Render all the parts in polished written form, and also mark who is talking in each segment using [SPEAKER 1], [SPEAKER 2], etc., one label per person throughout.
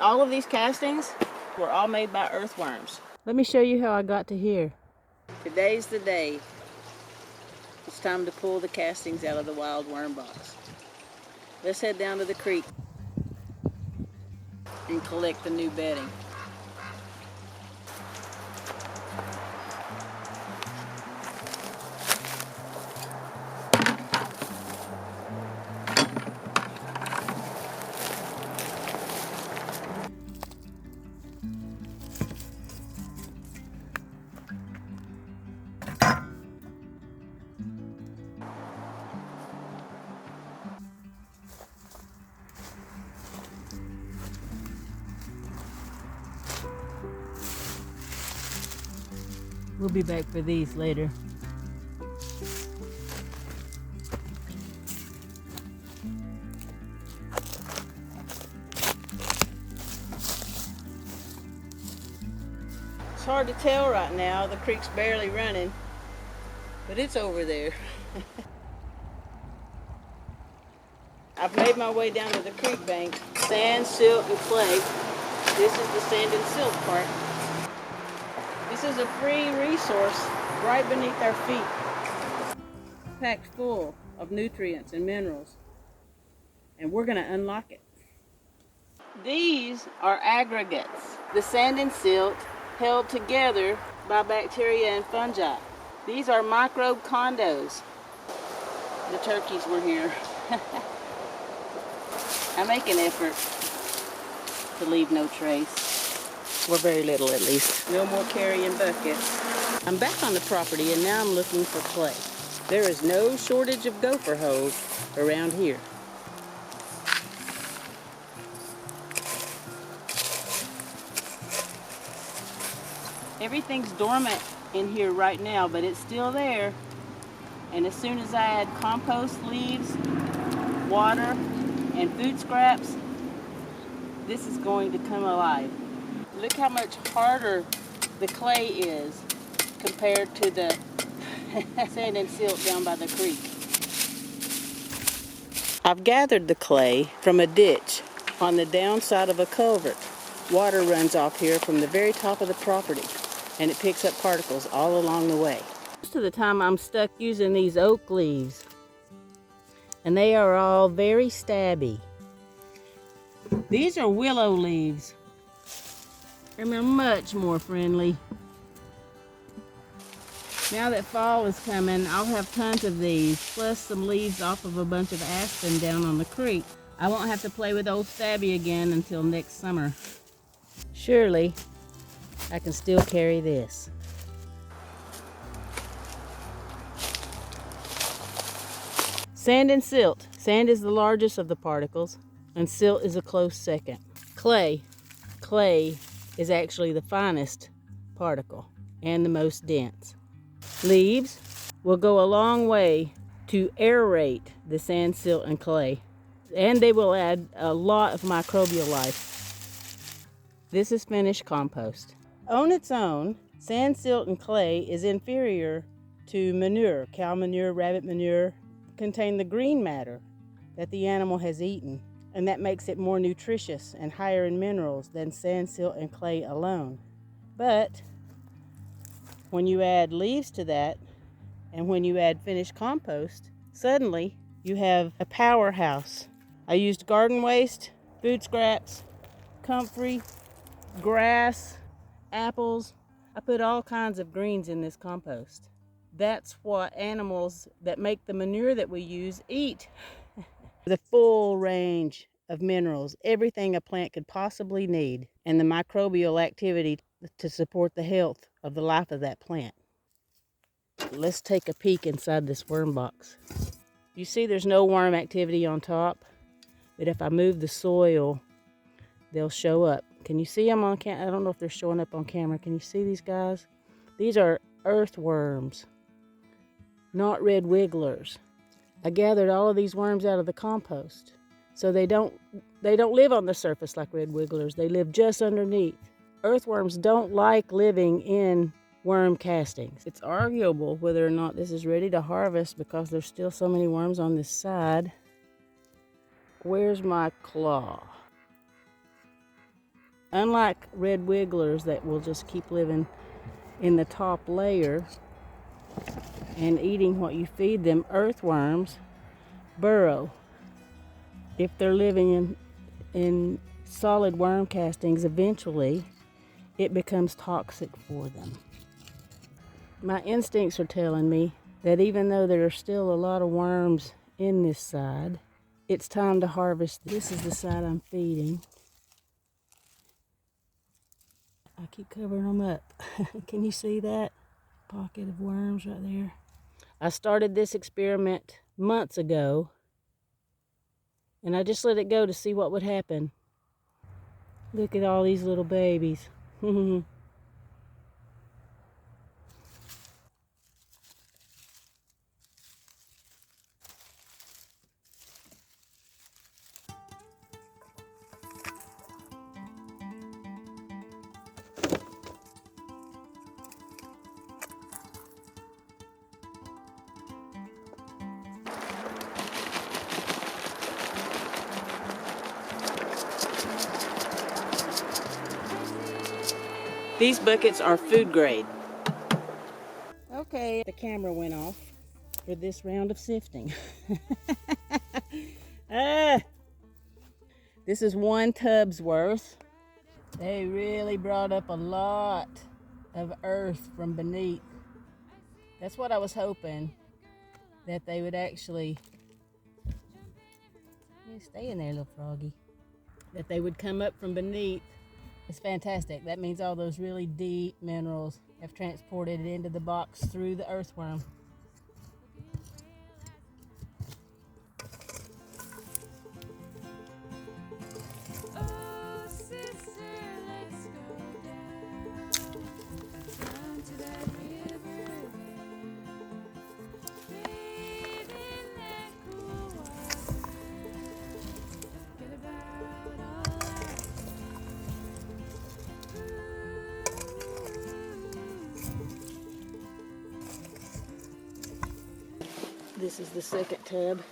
[SPEAKER 1] All of these castings were all made by earthworms. Let me show you how I got to here. Today's the day. It's time to pull the castings out of the wild worm box. Let's head down to the creek and collect the new bedding. We'll be back for these later. It's hard to tell right now. The creek's barely running, but it's over there. I've made my way down to the creek bank. Sand, silt, and clay. This is the sand and silt part. This is a free resource right beneath our feet, packed full of nutrients and minerals, and we're going to unlock it. These are aggregates, the sand and silt held together by bacteria and fungi. These are microbe condos. The turkeys were here. I make an effort to leave no trace. Or very little at least. No more carrying buckets. I'm back on the property and now I'm looking for clay. There is no shortage of gopher holes around here. Everything's dormant in here right now, but it's still there. And as soon as I add compost, leaves, water, and food scraps, this is going to come alive. Look how much harder the clay is compared to the sand and silt down by the creek. I've gathered the clay from a ditch on the downside of a culvert. Water runs off here from the very top of the property, and it picks up particles all along the way. Most of the time I'm stuck using these oak leaves, and they are all very stabby. These are willow leaves, and they're much more friendly. Now that fall is coming, I'll have tons of these, plus some leaves off of a bunch of aspen down on the creek. I won't have to play with old stabby again until next summer. Surely, I can still carry this. Sand and silt. Sand is the largest of the particles, and silt is a close second. Clay is actually the finest particle and the most dense. Leaves will go a long way to aerate the sand, silt, and clay, and they will add a lot of microbial life. This is finished compost. On its own, sand, silt, and clay is inferior to manure. Cow manure, rabbit manure contain the green matter that the animal has eaten, and that makes it more nutritious and higher in minerals than sand, silt, and clay alone. But when you add leaves to that, and when you add finished compost, suddenly you have a powerhouse. I used garden waste, food scraps, comfrey, grass, apples. I put all kinds of greens in this compost. That's what animals that make the manure that we use eat. The full range of minerals, everything a plant could possibly need, and the microbial activity to support the health of the life of that plant. Let's take a peek inside this worm box. You see there's no worm activity on top, but if I move the soil, they'll show up. Can you see them on camera? I don't know if they're showing up on camera. Can you see these guys? These are earthworms, not red wigglers. I gathered all of these worms out of the compost. So they don't live on the surface like red wigglers. They live just underneath. Earthworms don't like living in worm castings. It's arguable whether or not this is ready to harvest because there's still so many worms on this side. Where's my claw? Unlike red wigglers that will just keep living in the top layer and eating what you feed them, earthworms burrow. If they're living in solid worm castings, eventually it becomes toxic for them. My instincts are telling me that even though there are still a lot of worms in this side, it's time to harvest. This is the side I'm feeding. I keep covering them up. Can you see that pocket of worms right there? I started this experiment months ago, and I just let it go to see what would happen. Look at all these little babies. These buckets are food grade. Okay, the camera went off for this round of sifting. This is 1 tub's worth. They really brought up a lot of earth from beneath. That's what I was hoping, that they would actually, stay in there, little froggy, that they would come up from beneath. It's fantastic. That means all those really deep minerals have transported it into the box through the earthworm. This is the second tub.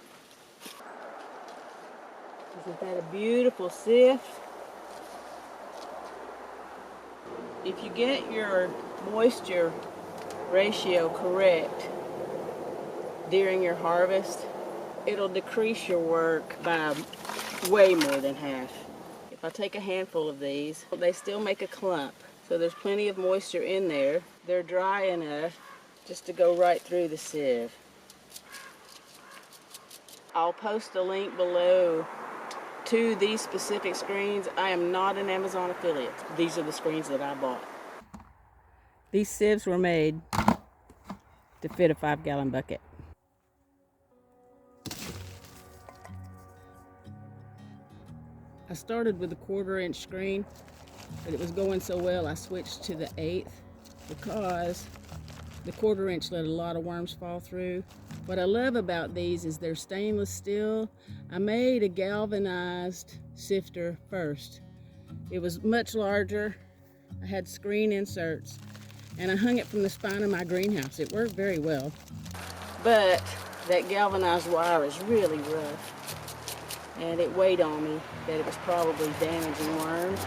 [SPEAKER 1] Isn't that a beautiful sift? If you get your moisture ratio correct during your harvest, it'll decrease your work by way more than half. If I take a handful of these, they still make a clump. So there's plenty of moisture in there. They're dry enough just to go right through the sieve. I'll post a link below to these specific screens. I am not an Amazon affiliate. These are the screens that I bought. These sieves were made to fit a 5-gallon bucket. I started with a 1/4-inch screen, but it was going so well I switched to the 1/8 because the 1/4-inch let a lot of worms fall through. What I love about these is they're stainless steel. I made a galvanized sifter first. It was much larger. I had screen inserts, and I hung it from the spine of my greenhouse. It worked very well. But that galvanized wire is really rough, and it weighed on me that it was probably damaging worms.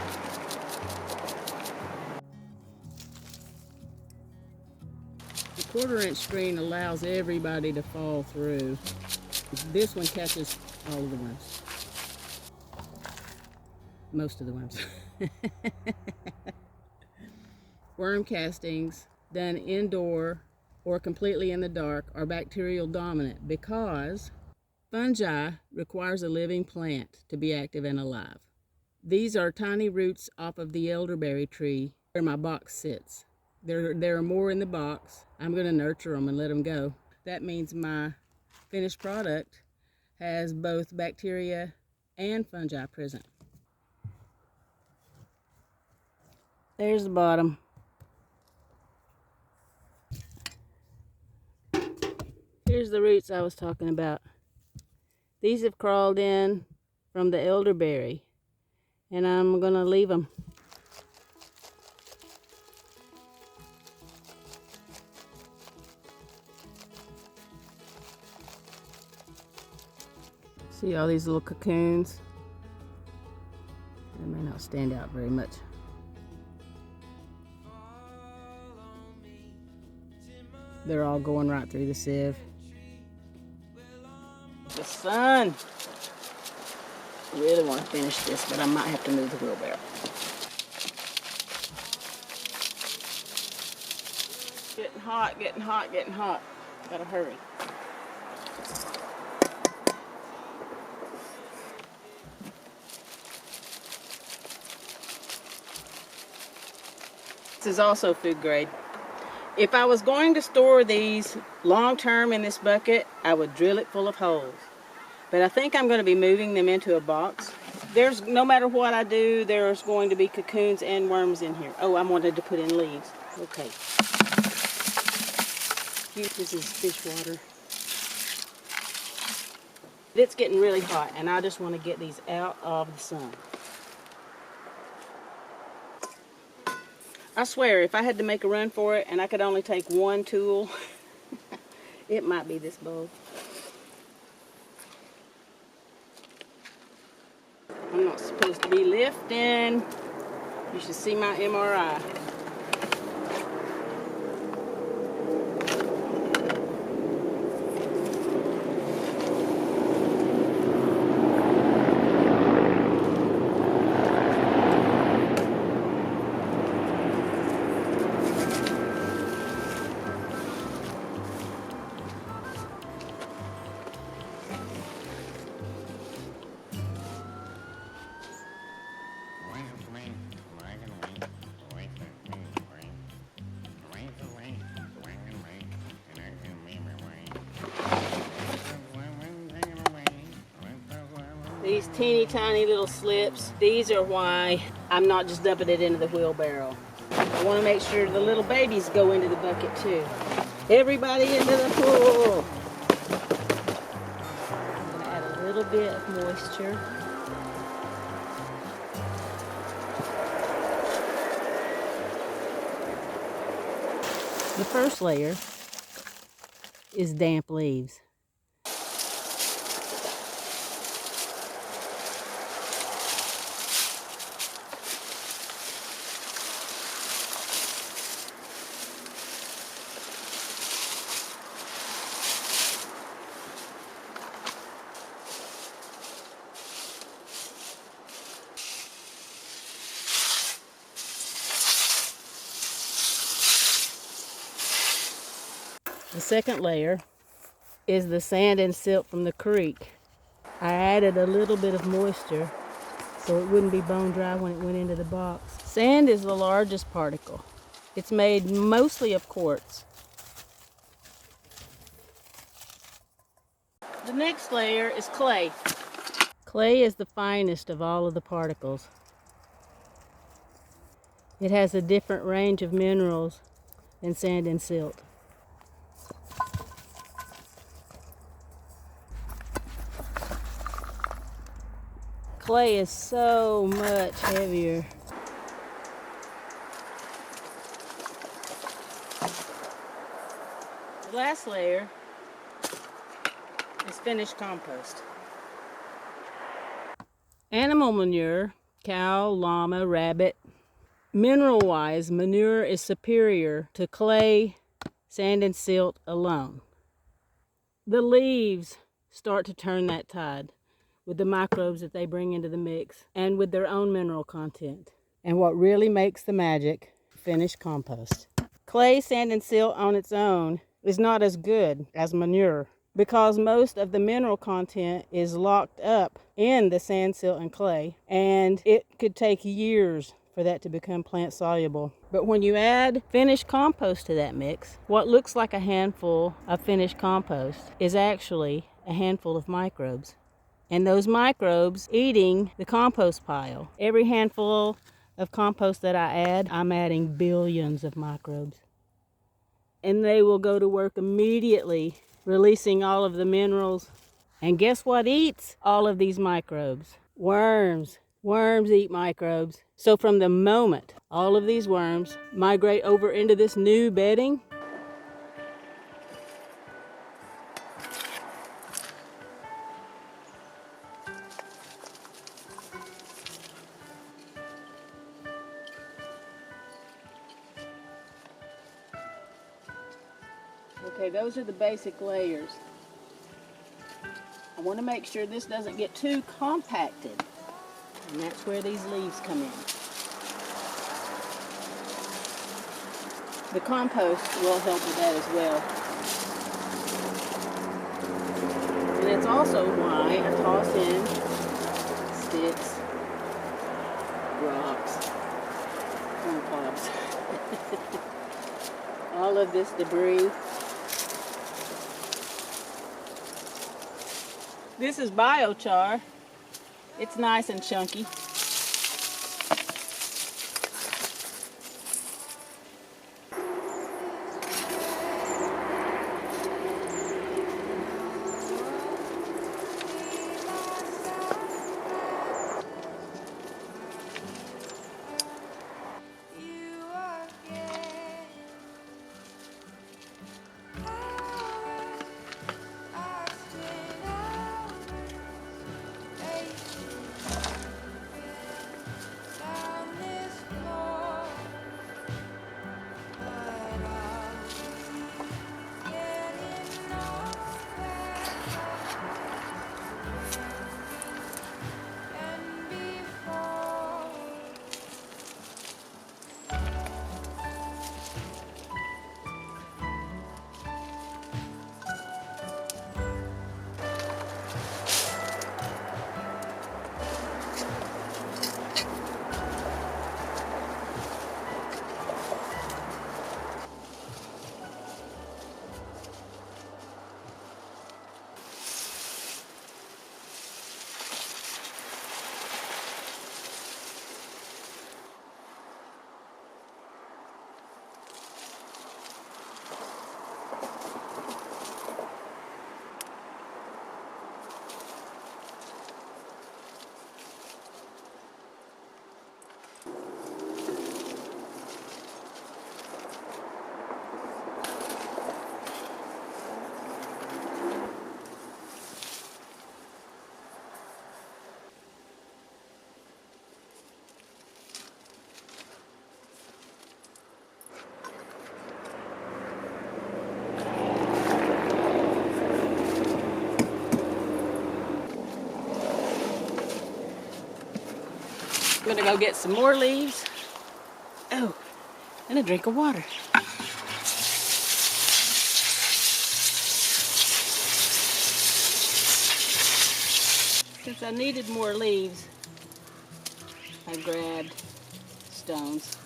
[SPEAKER 1] The 1/4-inch screen allows everybody to fall through. This one catches all of the worms. Most of the worms. Worm castings done indoor or completely in the dark are bacterial dominant because fungi requires a living plant to be active and alive. These are tiny roots off of the elderberry tree where my box sits. There are more in the box. I'm going to nurture them and let them go. That means my finished product has both bacteria and fungi present. There's the bottom. Here's the roots I was talking about. These have crawled in from the elderberry, and I'm going to leave them. See all these little cocoons? It may not stand out very much. They're all going right through the sieve. The sun. I really want to finish this, but I might have to move the wheelbarrow. Getting hot, getting hot, getting hot. Gotta hurry. This is also food grade. If I was going to store these long term in this bucket, I would drill it full of holes. But I think I'm going to be moving them into a box. No matter what I do, there's going to be cocoons and worms in here. Oh, I wanted to put in leaves. Okay. This is fish water. It's getting really hot, and I just want to get these out of the sun. I swear, if I had to make a run for it and I could only take one tool, it might be this bowl. I'm not supposed to be lifting. You should see my MRI. These teeny tiny little slips, these are why I'm not just dumping it into the wheelbarrow. I want to make sure the little babies go into the bucket too. Everybody into the pool. I'm going to add a little bit of moisture. The first layer is damp leaves. The second layer is the sand and silt from the creek. I added a little bit of moisture so it wouldn't be bone dry when it went into the box. Sand is the largest particle. It's made mostly of quartz. The next layer is clay. Clay is the finest of all of the particles. It has a different range of minerals than sand and silt. Clay is so much heavier. The last layer is finished compost. Animal manure, cow, llama, rabbit. Mineral-wise, manure is superior to clay, sand, and silt alone. The leaves start to turn that tide with the microbes that they bring into the mix and with their own mineral content. And what really makes the magic, finished compost. Clay, sand, and silt on its own is not as good as manure because most of the mineral content is locked up in the sand, silt, and clay, and it could take years for that to become plant soluble. But when you add finished compost to that mix, what looks like a handful of finished compost is actually a handful of microbes. And those microbes eating the compost pile. Every handful of compost that I add, I'm adding billions of microbes. And they will go to work immediately, releasing all of the minerals. And guess what eats all of these microbes? Worms. Worms eat microbes. So from the moment all of these worms migrate over into this new bedding, Okay, those are the basic layers. I want to make sure this doesn't get too compacted, and that's where these leaves come in. The compost will help with that as well. And it's also why I toss in sticks, rocks, corn cobs, all of this debris. This is biochar. It's nice and chunky. I'm gonna go get some more leaves. Oh, and a drink of water. Since I needed more leaves, I grabbed stones.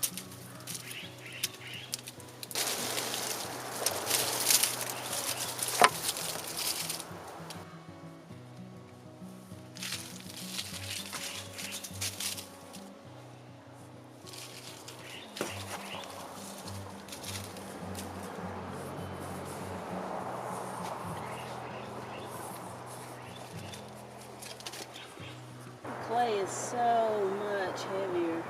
[SPEAKER 1] Clay is so much heavier.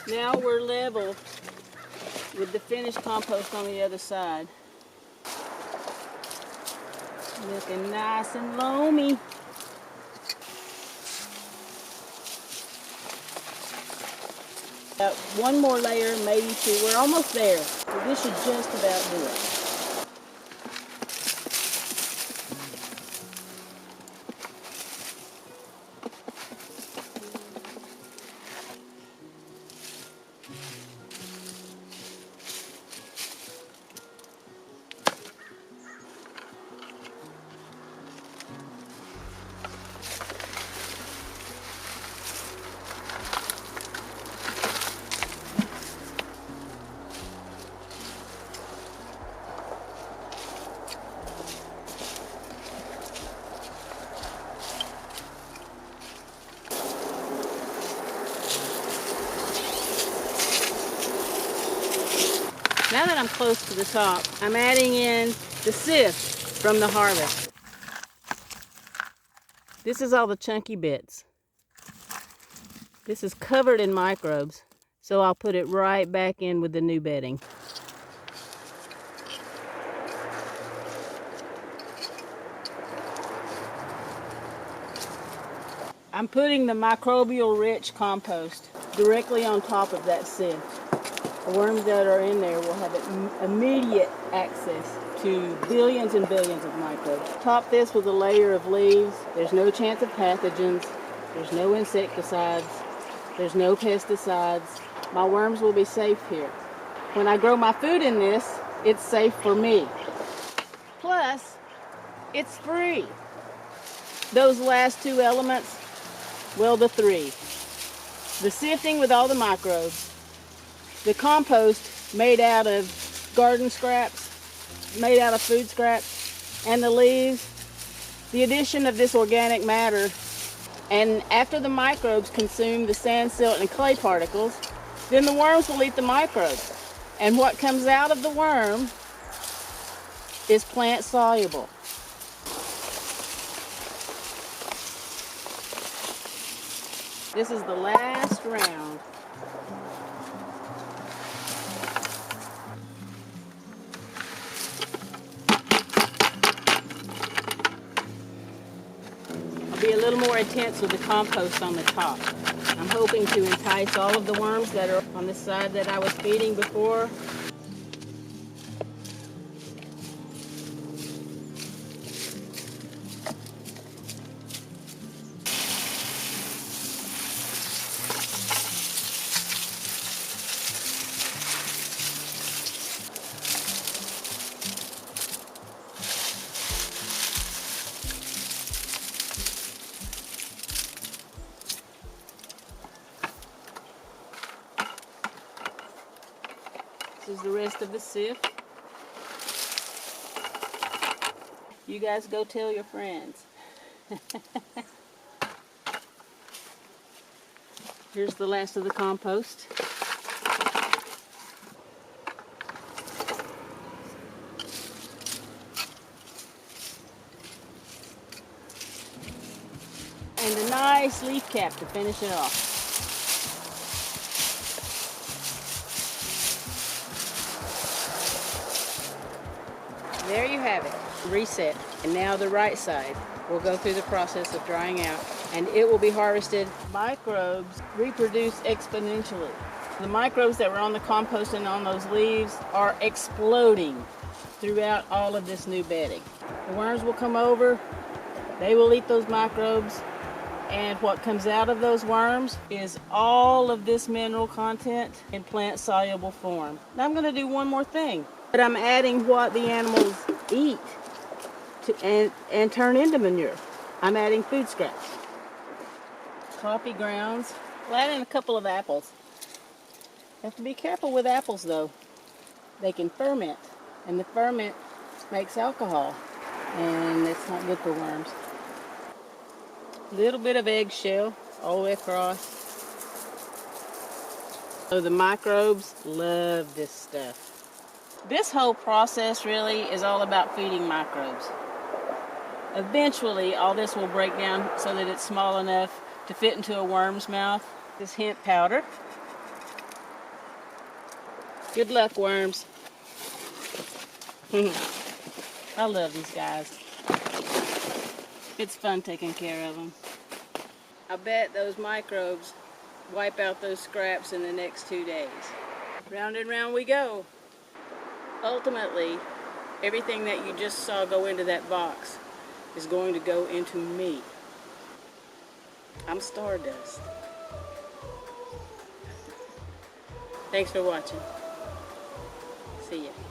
[SPEAKER 1] Now we're level with the finished compost on the other side. Looking nice and loamy. One more layer, maybe two. We're almost there. So this should just about do it. Now that I'm close to the top, I'm adding in the sift from the harvest. This is all the chunky bits. This is covered in microbes, so I'll put it right back in with the new bedding. I'm putting the microbial-rich compost directly on top of that sieve. The worms that are in there will have immediate access to billions and billions of microbes. Top this with a layer of leaves. There's no chance of pathogens. There's no insecticides. There's no pesticides. My worms will be safe here. When I grow my food in this, it's safe for me. Plus, it's free. Those last two elements, well, the three. The sifting with all the microbes, the compost made out of garden scraps, made out of food scraps, and the leaves, the addition of this organic matter. And after the microbes consume the sand, silt, and clay particles, then the worms will eat the microbes. And what comes out of the worm is plant soluble. This is the last round. I'll be a little more intense with the compost on the top. I'm hoping to entice all of the worms that are on this side that I was feeding before. This is the rest of the sift. You guys go tell your friends. Here's the last of the compost. And a nice leaf cap to finish it off. There you have it, reset. And now the right side will go through the process of drying out and it will be harvested. Microbes reproduce exponentially. The microbes that were on the compost and on those leaves are exploding throughout all of this new bedding. The worms will come over, they will eat those microbes, and what comes out of those worms is all of this mineral content in plant-soluble form. Now I'm going to do one more thing. But I'm adding what the animals eat and turn into manure. I'm adding food scraps. Coffee grounds. We'll add in a couple of apples. You have to be careful with apples though. They can ferment, and the ferment makes alcohol, and it's not good for worms. A little bit of eggshell all the way across. So the microbes love this stuff. This whole process really is all about feeding microbes. Eventually, all this will break down so that it's small enough to fit into a worm's mouth. This hemp powder. Good luck, worms. I love these guys. It's fun taking care of them. I bet those microbes wipe out those scraps in the next 2 days. Round and round we go. Ultimately, everything that you just saw go into that box is going to go into me. I'm stardust. Thanks for watching. See ya.